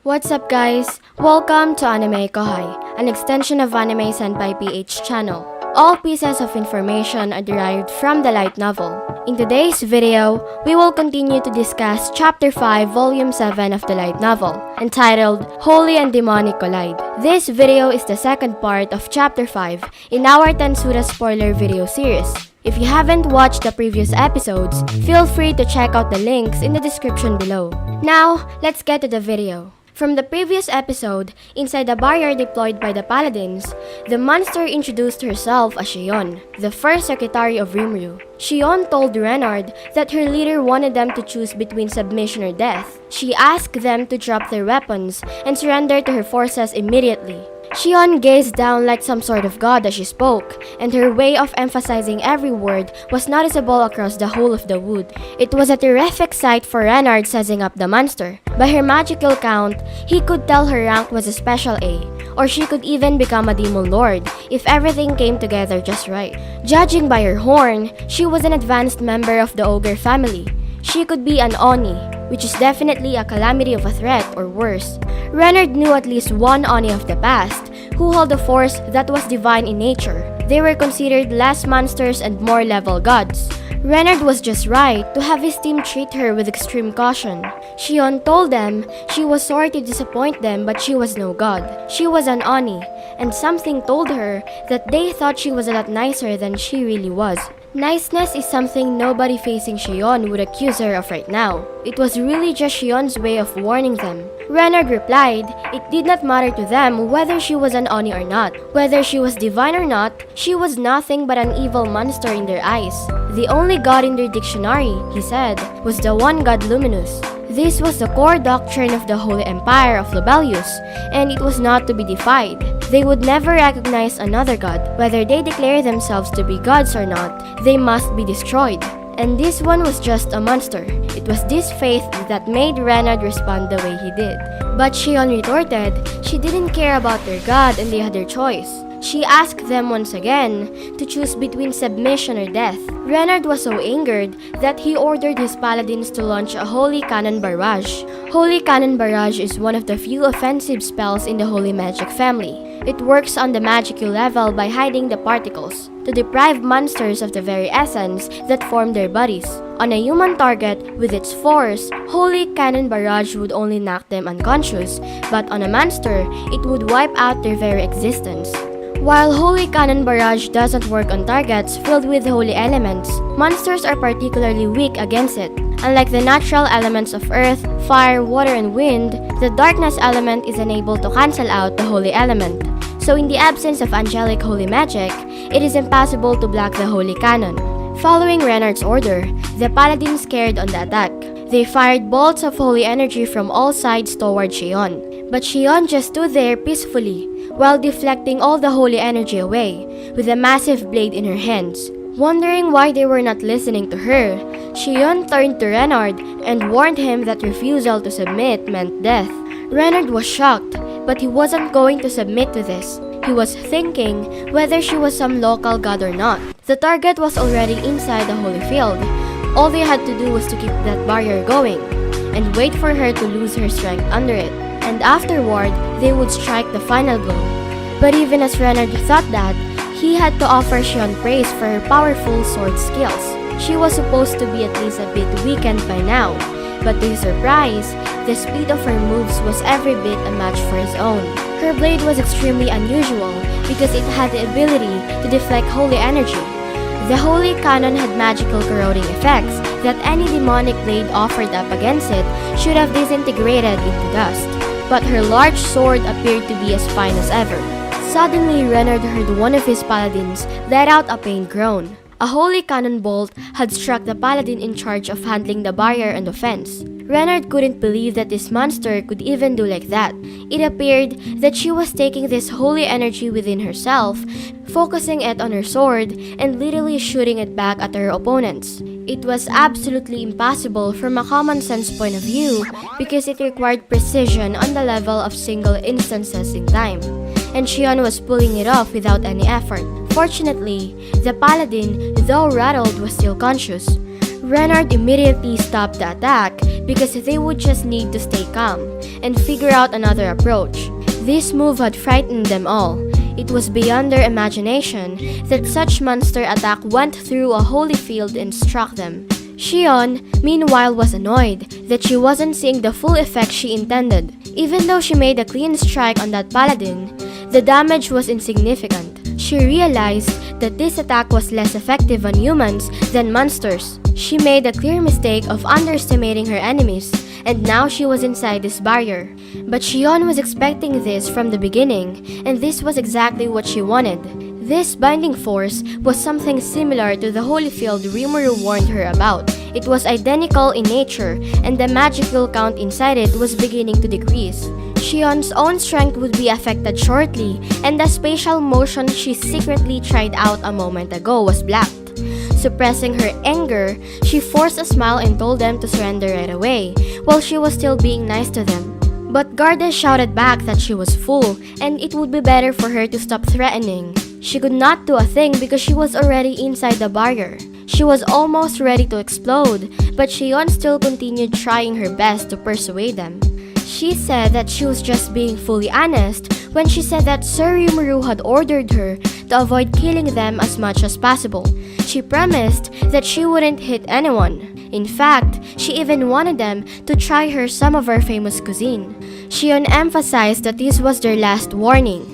What's up guys? Welcome to AnimeKouhai, an extension of Anime Senpai PH channel. All pieces of information are derived from the light novel. In today's video, we will continue to discuss Chapter 5, Volume 7 of the light novel, entitled Holy and Demonic Collide. This video is the second part of Chapter 5 in our Tensura spoiler video series. If you haven't watched the previous episodes, feel free to check out the links in the description below. Now, let's get to the video. From the previous episode, inside the barrier deployed by the paladins, the monster introduced herself as Shion, the first secretary of Rimuru. Shion told Renard that her leader wanted them to choose between submission or death. She asked them to drop their weapons and surrender to her forces immediately. Shion gazed down like some sort of god as she spoke, and her way of emphasizing every word was noticeable across the whole of the wood. It was a terrific sight for Renard sizing up the monster. By her magical count, he could tell her rank was a special A, or she could even become a demon lord if everything came together just right. Judging by her horn, she was an advanced member of the ogre family. She could be an Oni, which is definitely a calamity of a threat or worse. Renard knew at least one Oni of the past, who held a force that was divine in nature. They were considered less monsters and more level gods. Renard was just right to have his team treat her with extreme caution. Shion told them she was sorry to disappoint them, but she was no god. She was an Oni, and something told her that they thought she was a lot nicer than she really was. Niceness is something nobody facing Shion would accuse her of right now. It was really just Shion's way of warning them. Renard replied it did not matter to them whether she was an Oni or not. Whether she was divine or not, she was nothing but an evil monster in their eyes. The only god in their dictionary, he said, was the one god Luminous. This was the core doctrine of the Holy Empire of Lobelius, and it was not to be defied. They would never recognize another god. Whether they declare themselves to be gods or not, they must be destroyed. And this one was just a monster. It was this faith that made Renard respond the way he did. But Shion retorted she didn't care about their god and they had their choice. She asked them once again to choose between submission or death. Renard was so angered that he ordered his paladins to launch a Holy Cannon Barrage. Holy Cannon Barrage is one of the few offensive spells in the Holy Magic family. It works on the magical level by hiding the particles, to deprive monsters of the very essence that form their bodies. On a human target, with its force, Holy Cannon Barrage would only knock them unconscious, but on a monster, it would wipe out their very existence. While Holy Cannon Barrage doesn't work on targets filled with holy elements, monsters are particularly weak against it. Unlike the natural elements of earth, fire, water, and wind, the darkness element is unable to cancel out the holy element. So in the absence of angelic holy magic, it is impossible to block the Holy Cannon. Following Renard's order, the paladins carried on the attack. They fired bolts of holy energy from all sides toward Shion. But Shion just stood there peacefully, while deflecting all the holy energy away, with a massive blade in her hands. Wondering why they were not listening to her, Shion turned to Renard and warned him that refusal to submit meant death. Renard was shocked, but he wasn't going to submit to this. He was thinking whether she was some local god or not. The target was already inside the holy field. All they had to do was to keep that barrier going, and wait for her to lose her strength under it. And afterward, they would strike the final blow. But even as Renard thought that, he had to offer Shion praise for her powerful sword skills. She was supposed to be at least a bit weakened by now, but to his surprise, the speed of her moves was every bit a match for his own. Her blade was extremely unusual because it had the ability to deflect holy energy. The Holy Cannon had magical corroding effects that any demonic blade offered up against it should have disintegrated into dust. But her large sword appeared to be as fine as ever. Suddenly, Renard heard one of his paladins let out a pained groan. A holy cannon bolt had struck the paladin in charge of handling the barrier and offense. Renard couldn't believe that this monster could even do like that. It appeared that she was taking this holy energy within herself, focusing it on her sword, and literally shooting it back at her opponents. It was absolutely impossible from a common sense point of view because it required precision on the level of single instances in time, and Shion was pulling it off without any effort. Fortunately, the paladin, though rattled, was still conscious. Renard immediately stopped the attack because they would just need to stay calm and figure out another approach. This move had frightened them all. It was beyond their imagination that such monster attack went through a holy field and struck them. Shion, meanwhile, was annoyed that she wasn't seeing the full effect she intended. Even though she made a clean strike on that paladin, the damage was insignificant. She realized that this attack was less effective on humans than monsters. She made a clear mistake of underestimating her enemies, and now she was inside this barrier. But Shion was expecting this from the beginning, and this was exactly what she wanted. This binding force was something similar to the holy field Rimuru warned her about. It was identical in nature, and the magical count inside it was beginning to decrease. Shion's own strength would be affected shortly, and the spatial motion she secretly tried out a moment ago was blocked. Suppressing her anger, she forced a smile and told them to surrender right away, while she was still being nice to them. But Garde shouted back that she was full, and it would be better for her to stop threatening. She could not do a thing because she was already inside the barrier. She was almost ready to explode, but Shion still continued trying her best to persuade them. She said that she was just being fully honest when she said that Sir Rimuru had ordered her to avoid killing them as much as possible. She promised that she wouldn't hit anyone. In fact, she even wanted them to try some of her famous cuisine. Shion emphasized that this was their last warning.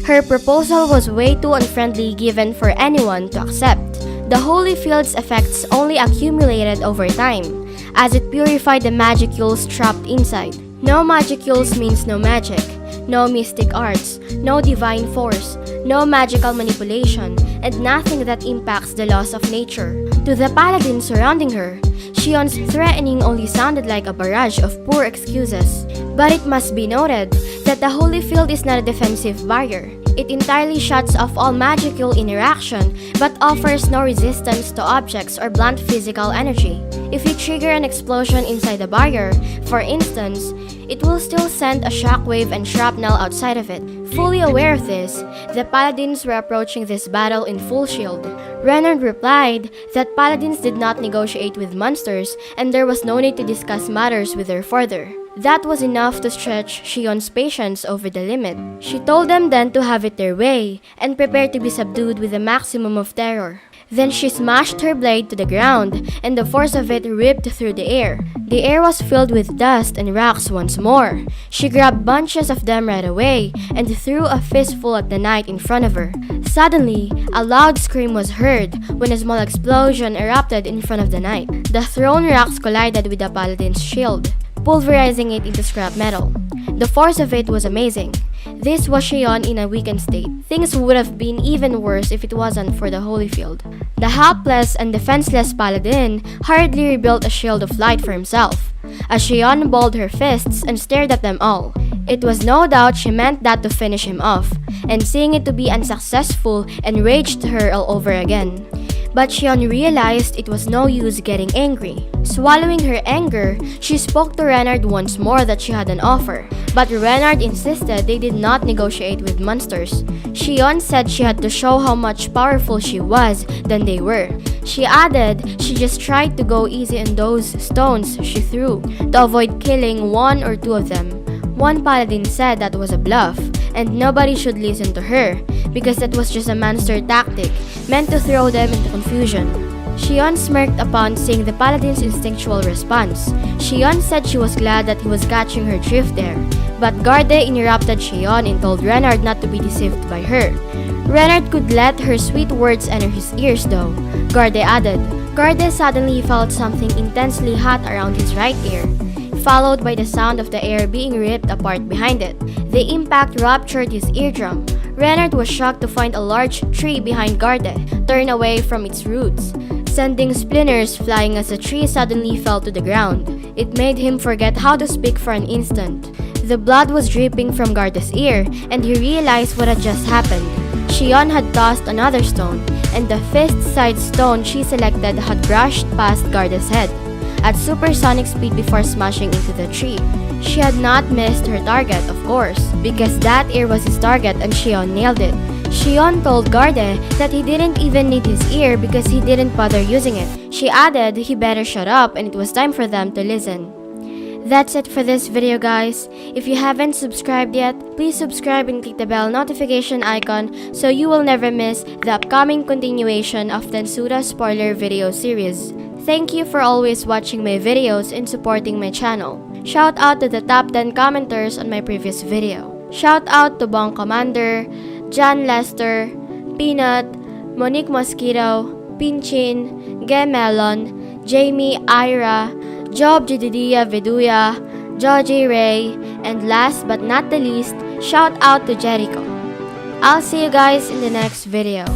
Her proposal was way too unfriendly given for anyone to accept. The holy field's effects only accumulated over time, as it purified the magicules trapped inside. No magicules means no magic, no mystic arts, no divine force, no magical manipulation, and nothing that impacts the laws of nature. To the paladin surrounding her, Shion's threatening only sounded like a barrage of poor excuses. But it must be noted that the holy field is not a defensive barrier. It entirely shuts off all magical interaction but offers no resistance to objects or blunt physical energy. If you trigger an explosion inside the barrier, for instance, it will still send a shockwave and shrapnel outside of it. Fully aware of this, the paladins were approaching this battle in full shield. Renard replied that paladins did not negotiate with monsters and there was no need to discuss matters with her further. That was enough to stretch Shion's patience over the limit. She told them then to have it their way and prepare to be subdued with a maximum of terror. Then she smashed her blade to the ground, and the force of it ripped through the air. The air was filled with dust and rocks once more. She grabbed bunches of them right away and threw a fistful at the knight in front of her. Suddenly, a loud scream was heard when a small explosion erupted in front of the knight. The thrown rocks collided with the paladin's shield, pulverizing it into scrap metal. The force of it was amazing. This was Shion in a weakened state. Things would have been even worse if it wasn't for the holy field. The helpless and defenseless paladin hurriedly rebuilt a shield of light for himself, as Shion balled her fists and stared at them all. It was no doubt she meant that to finish him off, and seeing it to be unsuccessful enraged her all over again. But Shion realized it was no use getting angry. Swallowing her anger, she spoke to Renard once more that she had an offer. But Renard insisted they did not negotiate with monsters. Shion said she had to show how much powerful she was than they were. She added she just tried to go easy on those stones she threw to avoid killing one or two of them. One paladin said that was a bluff, and nobody should listen to her, because that was just a monster tactic meant to throw them into confusion. Shion smirked upon seeing the paladin's instinctual response. Shion said she was glad that he was catching her drift there, but Garde interrupted Shion and told Renard not to be deceived by her. Renard could let her sweet words enter his ears though, Garde added. Garde suddenly felt something intensely hot around his right ear, followed by the sound of the air being ripped apart behind it. The impact ruptured his eardrum. Renard was shocked to find a large tree behind Garde turn away from its roots, sending splinters flying as the tree suddenly fell to the ground. It made him forget how to speak for an instant. The blood was dripping from Garde's ear, and he realized what had just happened. Shion had tossed another stone, and the fist-sized stone she selected had brushed past Garde's head at supersonic speed before smashing into the tree. She had not missed her target, of course, because that ear was his target and Shion nailed it. Shion told Garde that he didn't even need his ear because he didn't bother using it. She added he better shut up and it was time for them to listen. That's it for this video, guys. If you haven't subscribed yet, please subscribe and click the bell notification icon so you will never miss the upcoming continuation of Tensura spoiler video series. Thank you for always watching my videos and supporting my channel. Shout out to the top 10 commenters on my previous video. Shout out to Bong Commander, John Lester, Peanut, Monique Mosquito, Pinchin, Gemelon, Jamie Ira, Job Jididia Viduya, Joji Ray, and last but not the least, shout out to Jericho. I'll see you guys in the next video.